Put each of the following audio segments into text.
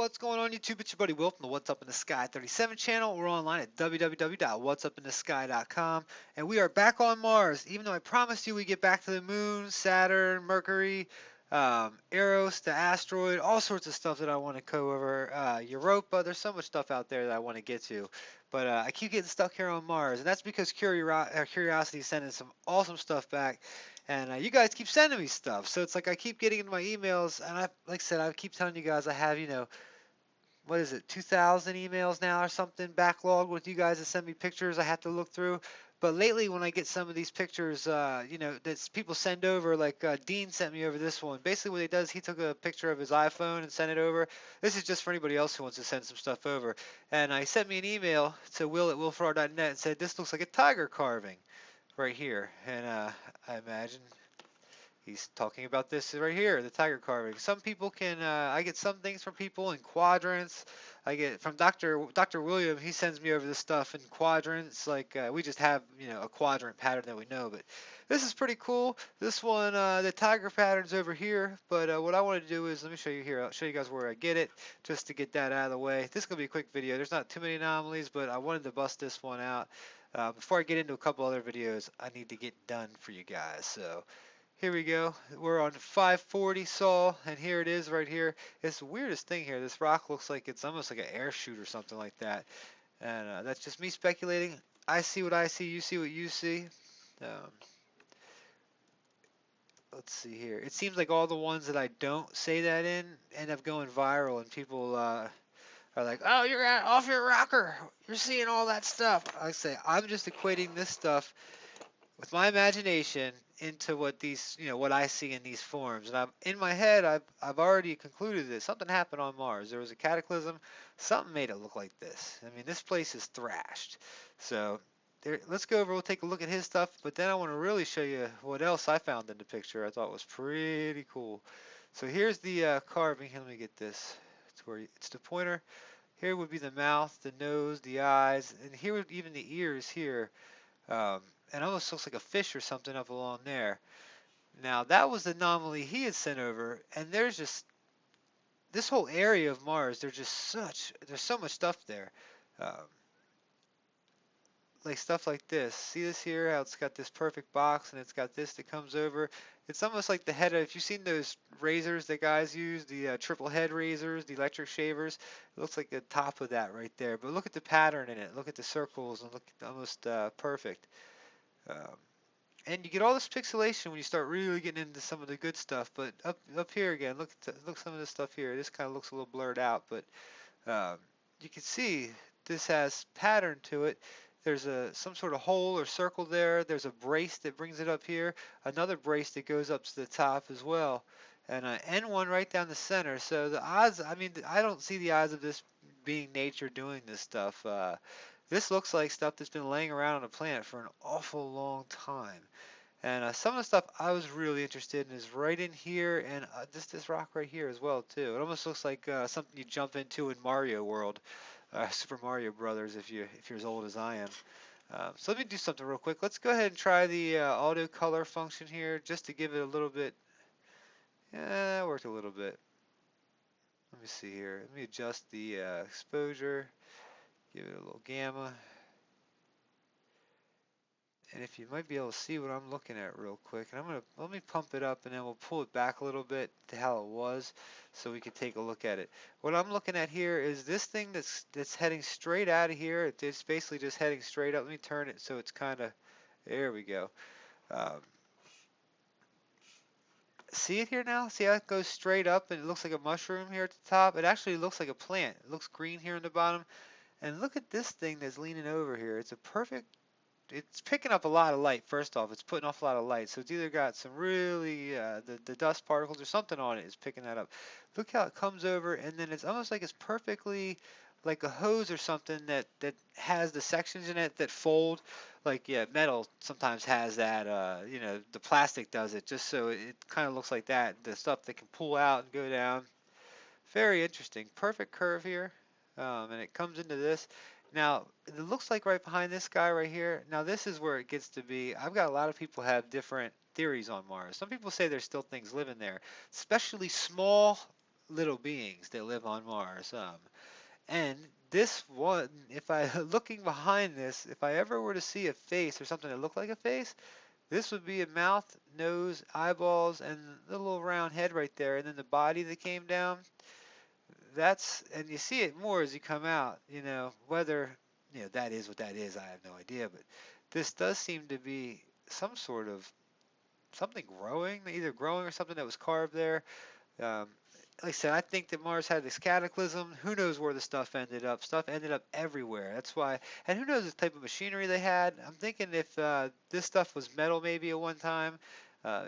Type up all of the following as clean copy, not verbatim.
What's going on YouTube? It's your buddy Will from the What's Up in the Sky 37 channel. We're online at www.what'supinthesky.com and we are back on Mars. Even though I promised you we get back to the moon, Saturn, Mercury, Eros, the asteroid, all sorts of stuff that I want to go over. Europa, there's so much stuff out there that I want to get to. But I keep getting stuck here on Mars, and that's because Curiosity is sending some awesome stuff back. And you guys keep sending me stuff, so it's like I keep getting in my emails, and like I said, I keep telling you guys I have, what is it, 2,000 emails now or something backlog with you guys that send me pictures I have to look through. But lately, when I get some of these pictures, that people send over, like Dean sent me over this one. Basically, what he does, he took a picture of his iPhone and sent it over. This is just for anybody else who wants to send some stuff over. And he sent me an email to will@willfarrar.net and said, this looks like a tiger carving right here. And I imagine he's talking about this right here, the tiger carving. Some people can, I get some things from people in quadrants. I get from Dr. William, he sends me over this stuff in quadrants. Like we just have, a quadrant pattern that we know. But this is pretty cool. This one, the tiger pattern's over here. But what I want to do is, let me show you here. I'll show you guys where I get it, just to get that out of the way. This is going to be a quick video. There's not too many anomalies, but I wanted to bust this one out. Before I get into a couple other videos, I need to get done for you guys. So here we go. We're on 540 Sol, and here it is right here. It's the weirdest thing here. This rock looks like it's almost like an air chute or something like that. And that's just me speculating. I see what I see. You see what you see. Um, let's see here. It seems like all the ones that I don't say that in end up going viral, and people are like, "Oh, you're off your rocker. You're seeing all that stuff." I say, I'm just equating this stuff with my imagination into what these, what I see in these forms. And I'm in my head, I've already concluded that something happened on Mars. There was a cataclysm. Something made it look like this. I mean, this place is thrashed. So there, let's go over. We'll take a look at his stuff. But then I want to really show you what else I found in the picture. I thought was pretty cool. So here's the carving. Here, let me get this. It's the pointer. Here would be the mouth, the nose, the eyes, and here would even the ears here. And almost looks like a fish or something up along there. Now that was the anomaly he had sent over, and there's just this whole area of Mars. There's so much stuff there, um, like stuff like this. See this here? How it's got this perfect box, and it's got this that comes over. It's almost like the head of. If you've seen those razors that guys use, the triple head razors, the electric shavers, it looks like the top of that right there. But look at the pattern in it. Look at the circles, and look almost perfect. Um, And you get all this pixelation when you start really getting into some of the good stuff. But up here again, look some of this stuff here. This kind of looks a little blurred out, but um, you can see this has pattern to it. There's some sort of hole or circle there. There's a brace that brings it up here. Another brace that goes up to the top as well. And an N1 right down the center. So the odds, I mean, I don't see the odds of this being nature doing this stuff. This looks like stuff that's been laying around on the planet for an awful long time. And some of the stuff I was really interested in is right in here, and this rock right here as well too. It almost looks like something you jump into in Mario World, Super Mario Brothers, if you're as old as I am. So let me do something real quick. Let's go ahead and try the auto color function here, just to give it a little bit. Yeah, that worked a little bit. Let me see here. Let me adjust the exposure. Give it a little gamma. And if you might be able to see what I'm looking at real quick, and let me pump it up and then we'll pull it back a little bit to how it was so we can take a look at it. What I'm looking at here is this thing that's heading straight out of here. It's basically just heading straight up. Let me turn it so it's kind of, there we go. Um, see it here now? See how it goes straight up and it looks like a mushroom here at the top? It actually looks like a plant. It looks green here in the bottom. And look at this thing that's leaning over here. It's picking up a lot of light. First off, it's putting off a lot of light, so it's either got some really the dust particles or something on it is picking that up. Look how it comes over, and then it's almost like it's perfectly like a hose or something that has the sections in it that fold. Like, yeah, metal sometimes has that. The plastic does it just so it kind of looks like that. The stuff that can pull out and go down. Very interesting. Perfect curve here, and it comes into this. Now, it looks like right behind this guy right here, now this is where it gets to be, I've got a lot of people have different theories on Mars. Some people say there's still things living there, especially small, little beings that live on Mars. And this one, if I looking behind this, if I ever were to see a face or something that looked like a face, this would be a mouth, nose, eyeballs, and the little round head right there, and then the body that came down. And you see it more as you come out. Whether that is what that is, I have no idea. But this does seem to be some sort of something growing, either growing or something that was carved there. Um, like I said, I think that Mars had this cataclysm. Who knows where the stuff ended up? Stuff ended up everywhere. That's why, and who knows the type of machinery they had. I'm thinking if this stuff was metal maybe at one time,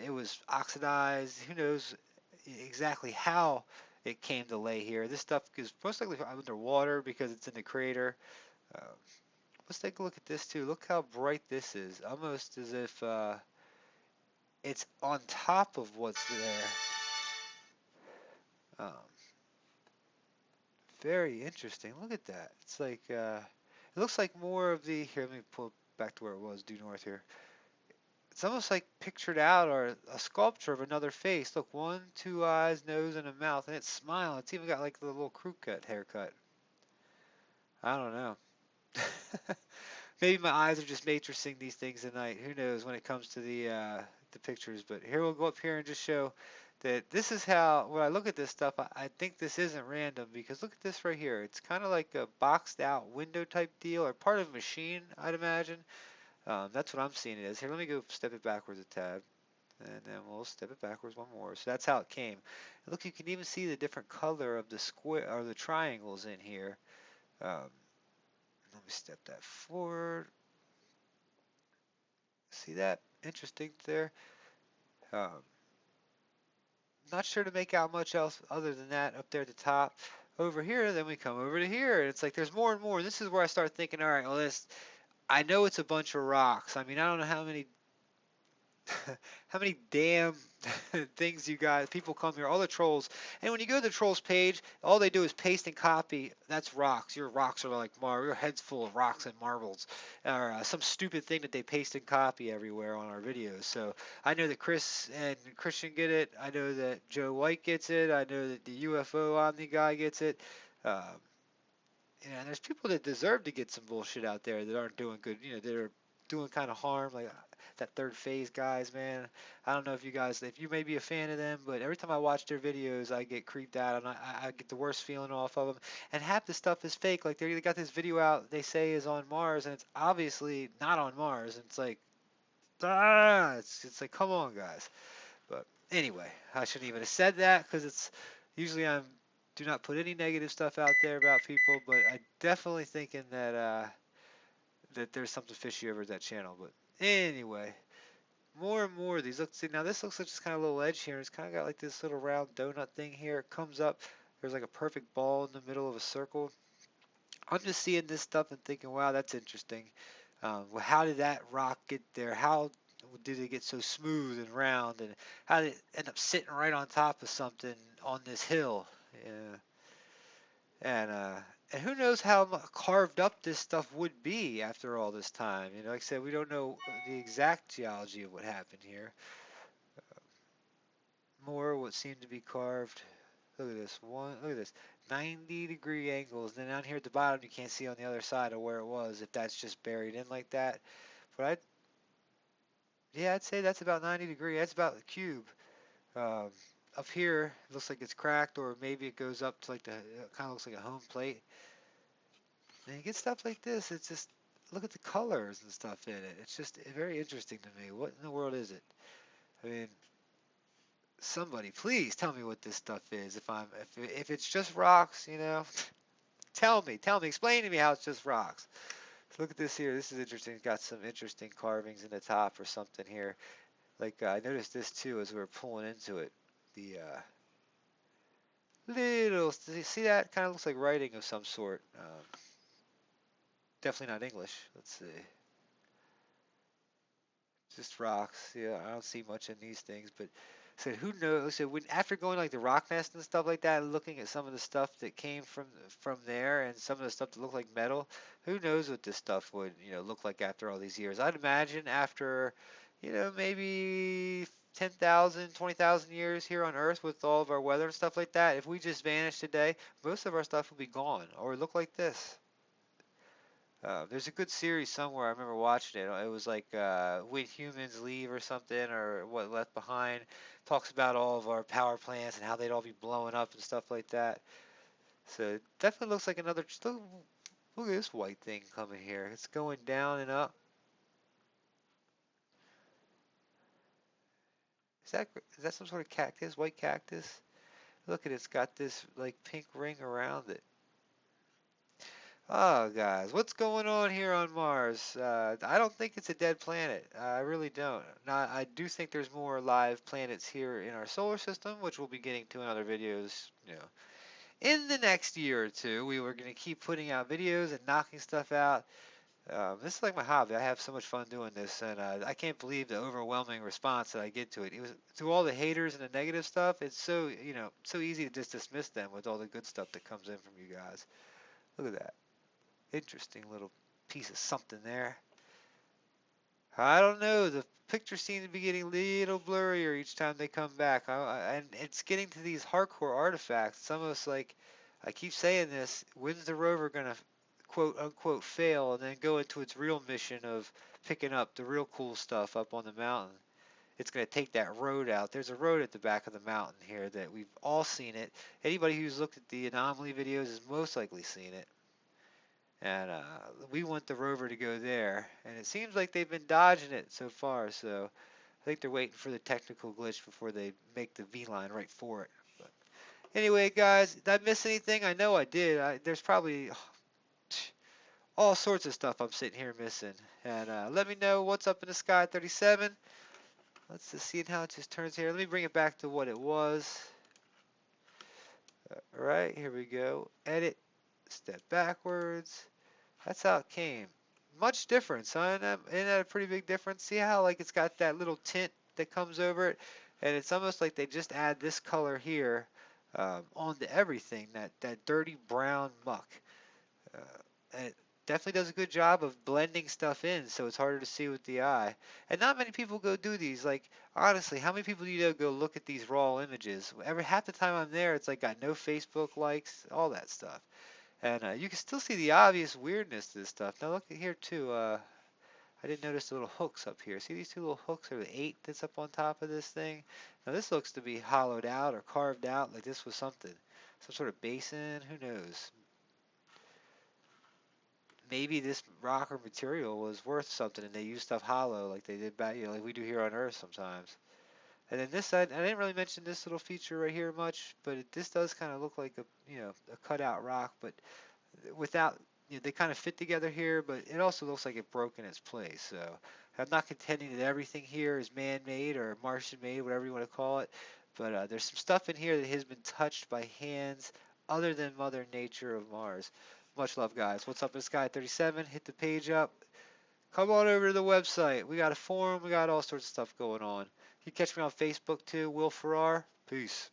it was oxidized. Who knows exactly how it came to lay here. This stuff is most likely underwater because it's in the crater. Uh, let's take a look at this too. Look how bright this is. Almost as if it's on top of what's there. Um, Very interesting. Look at that. It's like it looks like more of the here. Let me pull back to where it was due north here. It's almost like pictured out or a sculpture of another face. Look, one, two eyes, nose, and a mouth, and it's smiling. It's even got like the little crew cut haircut. I don't know. Maybe my eyes are just matrixing these things at night. Who knows when it comes to the pictures? But here we'll go up here and just show that this is how when I look at this stuff, I think this isn't random because look at this right here. It's kind of like a boxed out window type deal or part of a machine, I'd imagine. That's what I'm seeing it as. Here, let me go step it backwards a tad. And then we'll step it backwards one more. So that's how it came. And look, you can even see the different color of the square or the triangles in here. Um, Let me step that forward. See that? Interesting there. Um, Not sure to make out much else other than that up there at the top. Over here, then we come over to here, and it's like there's more and more. This is where I start thinking, all right, well, I know it's a bunch of rocks. I mean, I don't know how many how many damn things you guys people come here, all the trolls. And when you go to the trolls page, all they do is paste and copy. That's rocks. Your rocks are like your head's full of rocks and marbles, or some stupid thing that they paste and copy everywhere on our videos. So I know that Chris and Christian get it. I know that Joe White gets it. I know that the UFO Omni guy gets it. Um, and there's people that deserve to get some bullshit out there that aren't doing good. That are doing kind of harm, like that third phase guys, man. I don't know if you may be a fan of them, but every time I watch their videos, I get creeped out and I get the worst feeling off of them. And half the stuff is fake. Like they got this video out they say is on Mars, and it's obviously not on Mars. And it's like, it's like, come on, guys. But anyway, I shouldn't even have said that because it's usually I'm do not put any negative stuff out there about people, but I definitely thinking that there's something fishy over that channel. But anyway, more and more of these. Look, see now this looks like just kind of a little edge here. It's kind of got like this little round donut thing here. It comes up. There's like a perfect ball in the middle of a circle. I'm just seeing this stuff and thinking, wow, that's interesting. Well, how did that rock get there? How did it get so smooth and round? And how did it end up sitting right on top of something on this hill? Yeah. And and who knows how carved up this stuff would be after all this time? Like I said, we don't know the exact geology of what happened here. More what seemed to be carved. Look at this one. Look at this. 90-degree angles. Then down here at the bottom, you can't see on the other side of where it was if that's just buried in like that. But yeah, I'd say that's about 90 degree. That's about the cube. Um, Up here, it looks like it's cracked, or maybe it goes up to like kind of looks like a home plate. And you get stuff like this. It's just look at the colors and stuff in it. It's just very interesting to me. What in the world is it? I mean, somebody please tell me what this stuff is. If it's just rocks, tell me, explain to me how it's just rocks. So look at this here. This is interesting. It's got some interesting carvings in the top or something here. Like I noticed this too as we were pulling into it. The little see that kind of looks like writing of some sort. Definitely not English. Let's see. Just rocks. Yeah, I don't see much in these things, but said who knows? So when after going like the rock nest and stuff like that, and looking at some of the stuff that came from there, and some of the stuff that looked like metal, who knows what this stuff would look like after all these years? I'd imagine after maybe 10,000, 20,000 years here on Earth with all of our weather and stuff like that, if we just vanish today, most of our stuff will be gone or look like this. There's a good series somewhere. I remember watching it. It was like When Humans Leave or something, or What Left Behind. Talks about all of our power plants and how they'd all be blowing up and stuff like that. So it definitely looks like another. Look at this white thing coming here. It's going down and up. Is that some sort of cactus? White cactus? Look at it. It's got this like pink ring around it. Oh, guys, what's going on here on Mars? I don't think it's a dead planet. I really don't. Now, I do think there's more live planets here in our solar system, which we'll be getting to in other videos, in the next year or two. We were going to keep putting out videos and knocking stuff out. This is like my hobby. I have so much fun doing this, and I can't believe the overwhelming response that I get to it. It was to all the haters and the negative stuff. It's so, so easy to just dismiss them with all the good stuff that comes in from you guys. Look at that. Interesting little piece of something there. I don't know. The pictures seem to be getting a little blurrier each time they come back. And it's getting to these hardcore artifacts. It's almost like I keep saying this. When's the rover gonna quote unquote fail and then go into its real mission of picking up the real cool stuff up on the mountain? It's gonna take that road out. There's a road at the back of the mountain here that we've all seen it. Anybody who's looked at the anomaly videos has most likely seen it. And we want the rover to go there. And it seems like they've been dodging it so far, so I think they're waiting for the technical glitch before they make the V-line right for it. But anyway, guys, did I miss anything? I know I did. There's probably all sorts of stuff I'm sitting here missing. And let me know what's up in the sky 37. Let's just see how it just turns here. Let me bring it back to what it was. All right, here we go. Edit, step backwards. That's how it came. Much difference, huh? Isn't that a pretty big difference? See how like it's got that little tint that comes over it, and it's almost like they just add this color here onto everything. That dirty brown muck, uh, and it definitely does a good job of blending stuff in, so it's harder to see with the eye. And not many people go do these. Like honestly, how many people do you know go look at these raw images? Every half the time I'm there, it's like got no Facebook likes, all that stuff. And you can still see the obvious weirdness to this stuff. Now look at here too. I didn't notice the little hooks up here. See these two little hooks or the 8 that's up on top of this thing? Now this looks to be hollowed out or carved out like this was something. Some sort of basin, who knows? Maybe this rock or material was worth something and they used stuff hollow like they did back, like we do here on Earth sometimes. And then this side, I didn't really mention this little feature right here much, but this does kind of look like a cutout rock, but without they kind of fit together here, but it also looks like it broke in its place. So I'm not contending that everything here is man-made or Martian-made, whatever you want to call it. But there's some stuff in here that has been touched by hands other than Mother Nature of Mars. Much love, guys. What's up in Sky 37? Hit the page up. Come on over to the website. We got a forum. We got all sorts of stuff going on. You can catch me on Facebook too, Will Farrar. Peace.